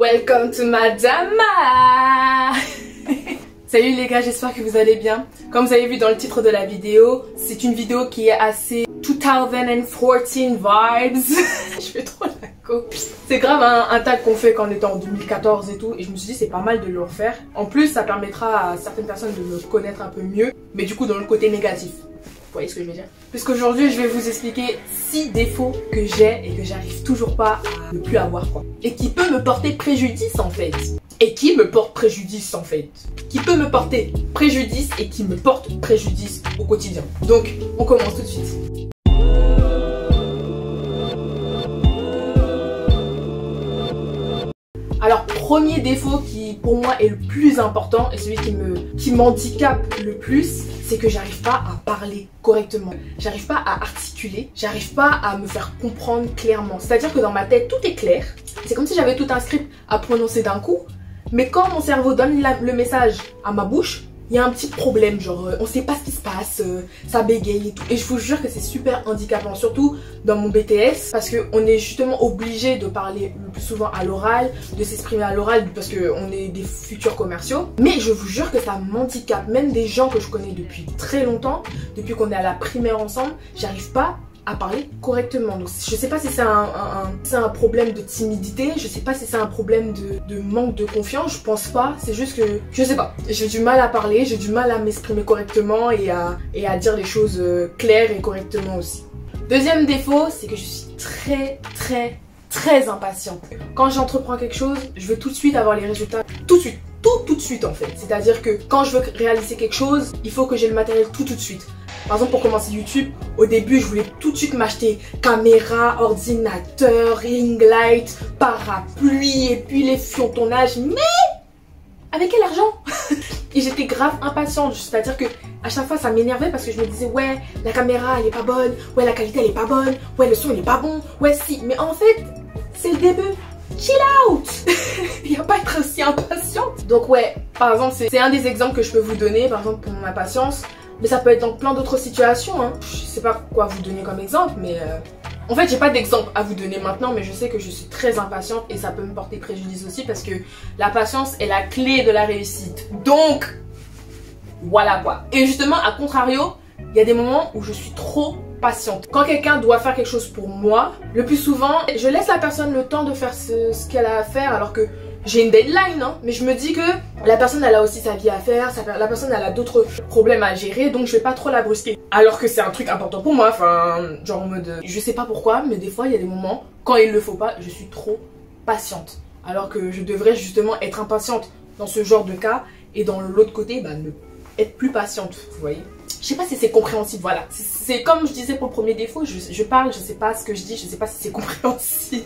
Welcome to Madama. Salut les gars, j'espère que vous allez bien. Comme vous avez vu dans le titre de la vidéo, c'est une vidéo qui est assez 2014 vibes. Je fais trop la go. C'est grave un tag qu'on fait quand on était en 2014 et tout, et je me suis dit c'est pas mal de le refaire. En plus ça permettra à certaines personnes de me connaître un peu mieux, mais du coup dans le côté négatif. Vous voyez ce que je veux dire? Puisqu'aujourd'hui je vais vous expliquer 6 défauts que j'ai et que j'arrive toujours pas à ne plus avoir quoi. Et qui peut me porter préjudice en fait. Et qui me porte préjudice en fait. Qui peut me porter préjudice et qui me porte préjudice au quotidien. Donc on commence tout de suite. Alors premier défaut qui pour moi est le plus important et celui qui m'handicape le plus, c'est que j'arrive pas à parler correctement. J'arrive pas à articuler, j'arrive pas à me faire comprendre clairement. C'est-à-dire que dans ma tête tout est clair. C'est comme si j'avais tout un script à prononcer d'un coup. Mais quand mon cerveau donne le message à ma bouche, il y a un petit problème, genre on sait pas ce qui se passe, ça bégaye et tout. Et je vous jure que c'est super handicapant, surtout dans mon BTS, parce qu'on est justement obligé de parler le plus souvent à l'oral, de s'exprimer à l'oral, parce qu'on est des futurs commerciaux. Mais je vous jure que ça m'handicape, même des gens que je connais depuis très longtemps, depuis qu'on est à la primaire ensemble, j'arrive pas à parler correctement. Donc je sais pas si c'est un problème de timidité, je sais pas si c'est un problème de manque de confiance, je pense pas, c'est juste que je sais pas, j'ai du mal à parler, j'ai du mal à m'exprimer correctement et à dire les choses claires et correctement aussi. Deuxième défaut, c'est que je suis très impatiente. Quand j'entreprends quelque chose, je veux tout de suite avoir les résultats tout de suite. Tout de suite en fait. C'est-à-dire que quand je veux réaliser quelque chose, il faut que j'ai le matériel tout de suite. Par exemple, pour commencer YouTube, au début, je voulais tout de suite m'acheter caméra, ordinateur, ring light, parapluie et puis les fions-tournage. Mais avec quel argent? Et j'étais grave impatiente. C'est-à-dire que à chaque fois, ça m'énervait parce que je me disais ouais, la caméra elle est pas bonne, ouais, la qualité elle est pas bonne, ouais, le son il est pas bon, ouais, si. Mais en fait, c'est le début. Chill out. Il n'y a pas à être aussi impatiente. Donc ouais, par exemple, c'est un des exemples que je peux vous donner, par exemple pour mon impatience. Mais ça peut être dans plein d'autres situations, hein. Je sais pas quoi vous donner comme exemple, mais en fait j'ai pas d'exemple à vous donner maintenant, mais je sais que je suis très impatiente et ça peut me porter préjudice aussi parce que la patience est la clé de la réussite. Donc voilà quoi. Et justement à contrario, il y a des moments où je suis trop patiente. Quand quelqu'un doit faire quelque chose pour moi, le plus souvent je laisse la personne le temps de faire ce qu'elle a à faire alors que j'ai une deadline, hein, mais je me dis que la personne elle a aussi sa vie à faire, la personne elle a d'autres problèmes à gérer, donc je vais pas trop la brusquer. Alors que c'est un truc important pour moi, enfin, genre en mode, je sais pas pourquoi, mais des fois il y a des moments, quand il le faut pas, je suis trop patiente. Alors que je devrais justement être impatiente dans ce genre de cas, et dans l'autre côté, bah, être plus patiente, vous voyez. Je sais pas si c'est compréhensible, voilà. C'est comme je disais pour le premier défaut, je parle, je sais pas ce que je dis, je sais pas si c'est compréhensible.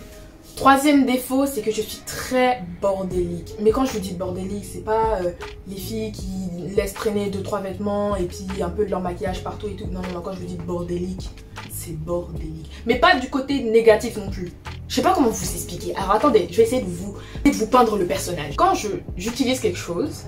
Troisième défaut, c'est que je suis très bordélique. Mais quand je vous dis bordélique, c'est pas les filles qui laissent traîner 2-3 vêtements et puis un peu de leur maquillage partout et tout. Non, quand je vous dis bordélique, c'est bordélique. Mais pas du côté négatif non plus. Je sais pas comment vous expliquer. Alors attendez, je vais essayer de vous peindre le personnage. Quand j'utilise quelque chose...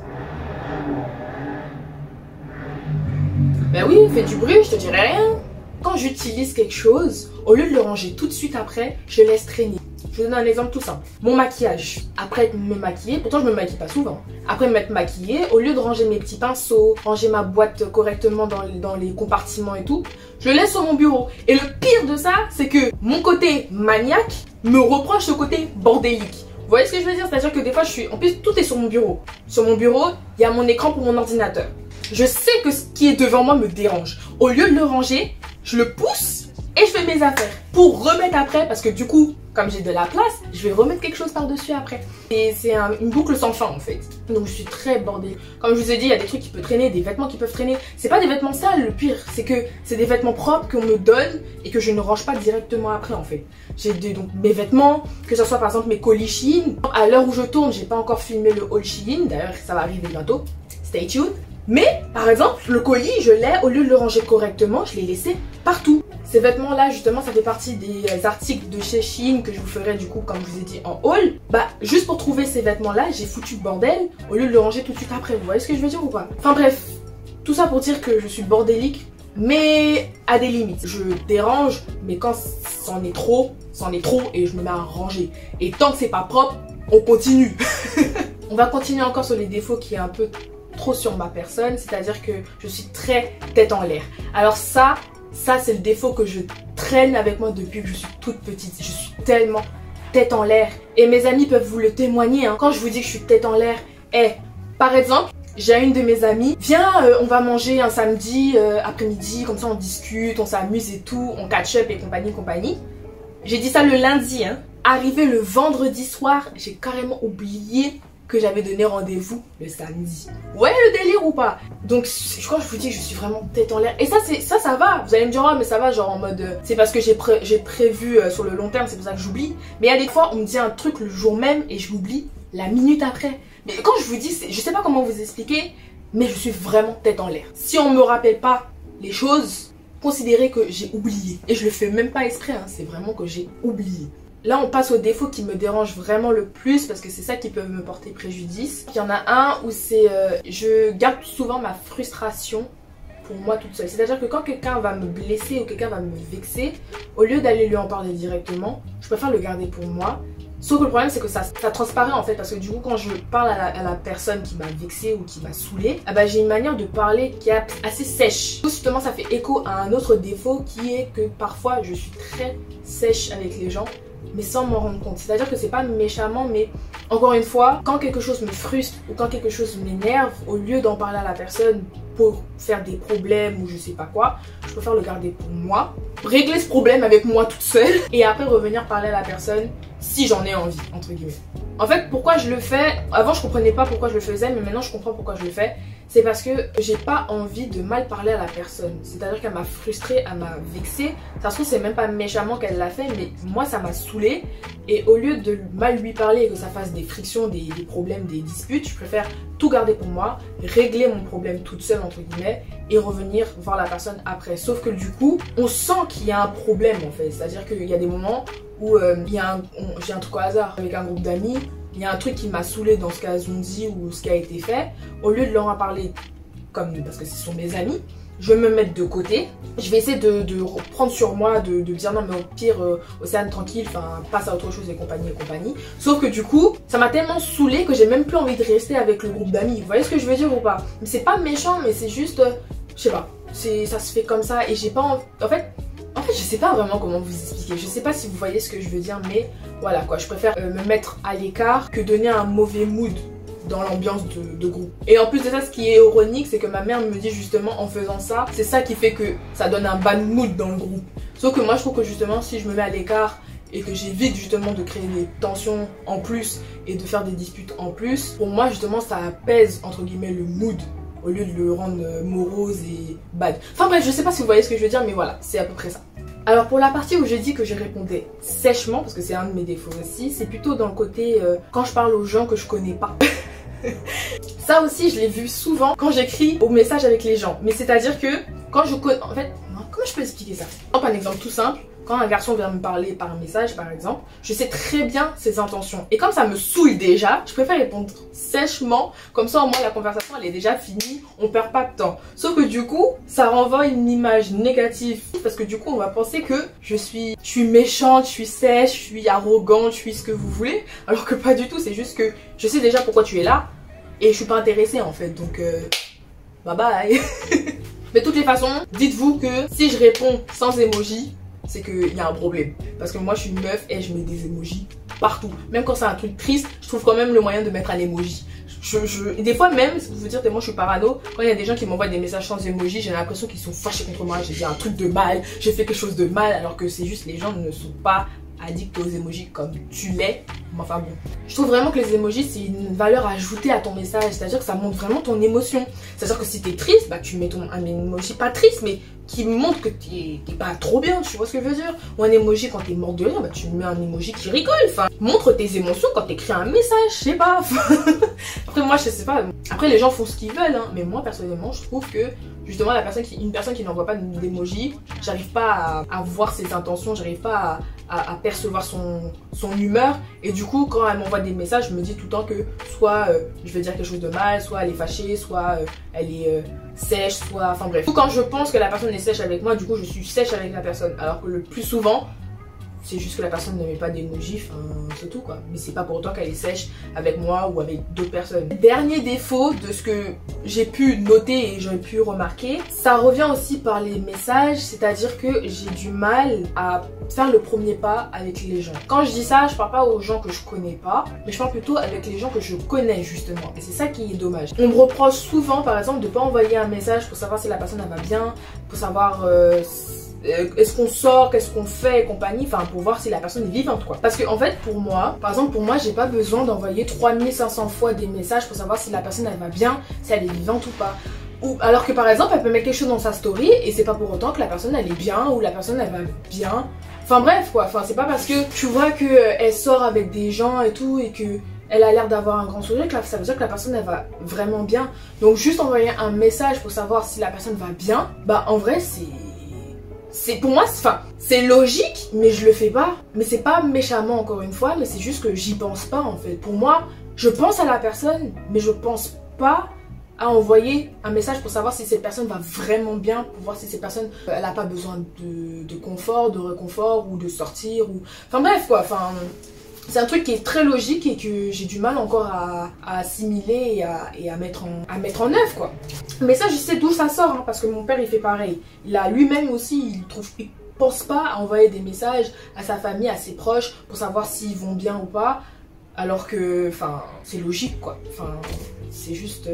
Ben oui, fais du bruit, je te dirai rien. Quand j'utilise quelque chose, au lieu de le ranger tout de suite après, je laisse traîner. Je vous donne un exemple tout simple. Mon maquillage. Après me maquiller, pourtant je me maquille pas souvent. Après m'être maquillée, au lieu de ranger mes petits pinceaux, ranger ma boîte correctement dans les compartiments et tout, je le laisse sur mon bureau. Et le pire de ça, c'est que mon côté maniaque me reproche ce côté bordélique. Vous voyez ce que je veux dire? C'est-à-dire que des fois en plus tout est sur mon bureau. Sur mon bureau, il y a mon écran pour mon ordinateur. Je sais que ce qui est devant moi me dérange. Au lieu de le ranger, je le pousse et je fais mes affaires pour remettre après parce que du coup, comme j'ai de la place, je vais remettre quelque chose par-dessus après. Et c'est une boucle sans fin en fait. Donc je suis très bordée. Comme je vous ai dit, il y a des trucs qui peuvent traîner, des vêtements qui peuvent traîner. C'est pas des vêtements sales, le pire, c'est que c'est des vêtements propres qu'on me donne et que je ne range pas directement après en fait. J'ai donc mes vêtements, que ce soit par exemple mes colis Shein. À l'heure où je tourne, j'ai pas encore filmé le haul Shein, d'ailleurs ça va arriver bientôt. Stay tuned. Mais, par exemple, le colis, je l'ai, au lieu de le ranger correctement, je l'ai laissé partout. Ces vêtements-là, justement, ça fait partie des articles de chez Shein que je vous ferai, du coup, comme je vous ai dit, en haul. Bah, juste pour trouver ces vêtements-là, j'ai foutu le bordel, au lieu de le ranger tout de suite après. Vous voyez ce que je veux dire ou pas? Enfin bref, tout ça pour dire que je suis bordélique, mais à des limites. Je dérange, mais quand c'en est trop et je me mets à ranger. Et tant que c'est pas propre, on continue. On va continuer encore sur les défauts qui est un peu trop sur ma personne, c'est-à-dire que je suis très tête en l'air. Alors ça c'est le défaut que je traîne avec moi depuis que je suis toute petite. Je suis tellement tête en l'air et mes amis peuvent vous le témoigner hein. Quand je vous dis que je suis tête en l'air, par exemple, j'ai une de mes amies, viens on va manger un samedi après-midi, comme ça on discute, on s'amuse et tout, on catch up et compagnie. J'ai dit ça le lundi hein. Arrivé le vendredi soir, j'ai carrément oublié que j'avais donné rendez-vous le samedi. Ouais, le délire ou pas? Donc quand je vous dis que je suis vraiment tête en l'air, et ça va, vous allez me dire oh mais ça va, genre en mode c'est parce que j'ai prévu sur le long terme, c'est pour ça que j'oublie. Mais il y a des fois on me dit un truc le jour même et je l'oublie la minute après. Mais quand je vous dis, je sais pas comment vous expliquer, mais je suis vraiment tête en l'air. Si on me rappelle pas les choses, considérez que j'ai oublié. Et je le fais même pas exprès hein, c'est vraiment que j'ai oublié. Là on passe aux défauts qui me dérangent vraiment le plus parce que c'est ça qui peut me porter préjudice. Il y en a un où c'est je garde souvent ma frustration pour moi toute seule. C'est à dire que quand quelqu'un va me blesser ou quelqu'un va me vexer, au lieu d'aller lui en parler directement, je préfère le garder pour moi. Sauf que le problème c'est que ça transparaît en fait, parce que du coup quand je parle à la personne qui m'a vexée ou qui m'a saoulée, j'ai une manière de parler qui est assez sèche. Justement ça fait écho à un autre défaut qui est que parfois je suis très sèche avec les gens, mais sans m'en rendre compte. C'est à dire que c'est pas méchamment, mais encore une fois, quand quelque chose me frustre ou quand quelque chose m'énerve, au lieu d'en parler à la personne pour faire des problèmes ou je sais pas quoi, je préfère le garder pour moi, régler ce problème avec moi toute seule et après revenir parler à la personne si j'en ai envie, entre guillemets. En fait, pourquoi je le fais, avant je comprenais pas pourquoi je le faisais, mais maintenant je comprends pourquoi je le fais. C'est parce que j'ai pas envie de mal parler à la personne. C'est-à-dire qu'elle m'a frustrée, elle m'a vexée. Ça se trouve c'est même pas méchamment qu'elle l'a fait, mais moi ça m'a saoulée. Et au lieu de mal lui parler et que ça fasse des frictions, des problèmes, des disputes, je préfère tout garder pour moi, régler mon problème toute seule entre guillemets et revenir voir la personne après. Sauf que du coup, on sent qu'il y a un problème en fait. C'est-à-dire qu'il y a des moments où j'ai un truc au hasard avec un groupe d'amis. Il y a un truc qui m'a saoulé dans ce qu'elles ont dit ou ce qui a été fait. Au lieu de leur en parler parce que ce sont mes amis, je vais me mettre de côté. Je vais essayer de reprendre sur moi, de dire non mais au pire, Océane tranquille, enfin passe à autre chose et compagnie. Sauf que du coup, ça m'a tellement saoulé que j'ai même plus envie de rester avec le groupe d'amis. Vous voyez ce que je veux dire ou pas? Mais c'est pas méchant, mais c'est juste, je sais pas, ça se fait comme ça et j'ai pas envie. En fait, je sais pas vraiment comment vous expliquer. Je sais pas si vous voyez ce que je veux dire, mais voilà quoi. Je préfère me mettre à l'écart que donner un mauvais mood dans l'ambiance de groupe. Et en plus de ça, ce qui est ironique, c'est que ma mère me dit justement en faisant ça, c'est ça qui fait que ça donne un bad mood dans le groupe. Sauf que moi, je trouve que justement, si je me mets à l'écart et que j'évite justement de créer des tensions en plus et de faire des disputes en plus, pour moi, justement, ça apaise entre guillemets le mood, au lieu de le rendre morose et bad. Enfin bref, je sais pas si vous voyez ce que je veux dire, mais voilà, c'est à peu près ça. Alors pour la partie où je dis que je répondais sèchement, parce que c'est un de mes défauts aussi, c'est plutôt dans le côté quand je parle aux gens que je connais pas. Ça aussi je l'ai vu souvent quand j'écris au message avec les gens. Mais c'est à dire que quand je connais... En fait, comment je peux expliquer ça? Un exemple tout simple. Quand un garçon vient me parler par un message par exemple, je sais très bien ses intentions. Et comme ça me saoule déjà, je préfère répondre sèchement. Comme ça au moins la conversation elle est déjà finie, on perd pas de temps. Sauf que du coup, ça renvoie une image négative. Parce que du coup on va penser que je suis méchante, je suis sèche, je suis arrogante, je suis ce que vous voulez. Alors que pas du tout, c'est juste que je sais déjà pourquoi tu es là. Et je suis pas intéressée en fait, donc bye bye. Mais de toutes les façons, dites-vous que si je réponds sans emoji, c'est qu'il y a un problème. Parce que moi je suis une meuf et je mets des emojis partout. Même quand c'est un truc triste, je trouve quand même le moyen de mettre un emoji. Des fois même, pour vous dire tellement je suis parano, quand il y a des gens qui m'envoient des messages sans emoji, j'ai l'impression qu'ils sont fâchés contre moi. J'ai dit un truc de mal, j'ai fait quelque chose de mal, alors que c'est juste les gens ne sont pas addicts aux emojis comme tu l'es. Enfin bon, je trouve vraiment que les emojis c'est une valeur ajoutée à ton message, c'est-à-dire que ça montre vraiment ton émotion. C'est-à-dire que si t'es triste, bah tu mets un emoji pas triste mais qui montre que t'es pas trop bien, tu vois ce que je veux dire. Ou un emoji quand t'es mort de rire, bah tu mets un emoji qui rigole, enfin montre tes émotions quand t'écris un message, je sais pas. Après moi je sais pas, après les gens font ce qu'ils veulent hein. Mais moi personnellement je trouve que justement une personne qui n'envoie pas d'emoji, j'arrive pas à voir ses intentions, j'arrive pas à percevoir son humeur. Et du coup quand elle m'envoie des messages, je me dis tout le temps que soit je vais dire quelque chose de mal, soit elle est fâchée, soit elle est sèche, soit enfin bref. Quand je pense que la personne est sèche avec moi, du coup je suis sèche avec la personne. Alors que le plus souvent, c'est juste que la personne ne met pas d'émoji, enfin c'est tout quoi. Mais c'est pas pour autant qu'elle est sèche avec moi ou avec d'autres personnes. Dernier défaut de ce que j'ai pu noter et j'ai pu remarquer, ça revient aussi par les messages, c'est-à-dire que j'ai du mal à faire le premier pas avec les gens. Quand je dis ça, je parle pas aux gens que je connais pas, mais je parle plutôt avec les gens que je connais justement. Et c'est ça qui est dommage. On me reproche souvent par exemple de pas envoyer un message pour savoir si la personne elle va bien, pour savoir est-ce qu'on sort, qu'est-ce qu'on fait et compagnie, enfin pour voir si la personne est vivante quoi. Parce que en fait pour moi, par exemple pour moi j'ai pas besoin d'envoyer 3500 fois des messages pour savoir si la personne elle va bien, si elle est vivante ou pas. Ou alors que par exemple elle peut mettre quelque chose dans sa story et c'est pas pour autant que la personne elle est bien ou la personne elle va bien. Enfin bref quoi, enfin c'est pas parce que tu vois que elle sort avec des gens et tout et que elle a l'air d'avoir un grand sourire que ça veut dire que la personne elle va vraiment bien. Donc juste envoyer un message pour savoir si la personne va bien, bah en vrai c'est pour moi, enfin, c'est logique, mais je le fais pas. Mais c'est pas méchamment encore une fois, mais c'est juste que j'y pense pas en fait. Pour moi, je pense à la personne, mais je pense pas à envoyer un message pour savoir si cette personne va vraiment bien, pour voir si cette personne, elle a pas besoin de confort, de réconfort ou de sortir ou... Enfin bref quoi, enfin... C'est un truc qui est très logique et que j'ai du mal encore à assimiler et à mettre en œuvre quoi. Mais ça je sais d'où ça sort hein, parce que mon père il fait pareil. Il a lui-même aussi, il pense pas à envoyer des messages à sa famille, à ses proches pour savoir s'ils vont bien ou pas. Alors que, enfin, c'est logique quoi. Enfin, c'est juste...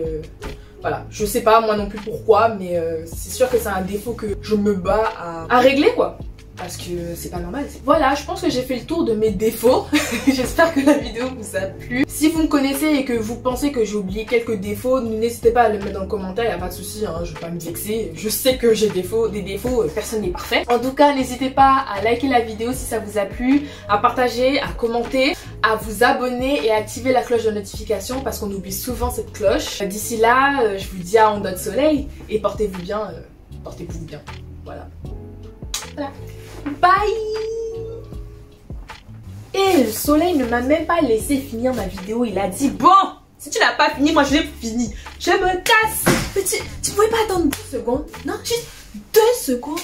voilà, je sais pas moi non plus pourquoi, mais c'est sûr que c'est un défaut que je me bats à régler quoi. Parce que c'est pas normal. Voilà, je pense que j'ai fait le tour de mes défauts. J'espère que la vidéo vous a plu. Si vous me connaissez et que vous pensez que j'ai oublié quelques défauts, n'hésitez pas à le mettre dans le commentaire, y a pas de souci, hein, je vais pas me vexer. Je sais que j'ai des défauts, personne n'est parfait. En tout cas, n'hésitez pas à liker la vidéo si ça vous a plu, à partager, à commenter, à vous abonner et à activer la cloche de notification parce qu'on oublie souvent cette cloche. D'ici là, je vous dis à Onda de soleil et portez-vous bien, voilà. Voilà. Bye. Et le soleil ne m'a même pas laissé finir ma vidéo. Il a dit bon, si tu n'as pas fini, moi je l'ai fini. Je me casse. Mais tu pouvais pas attendre 2 secondes? Non, juste 2 secondes.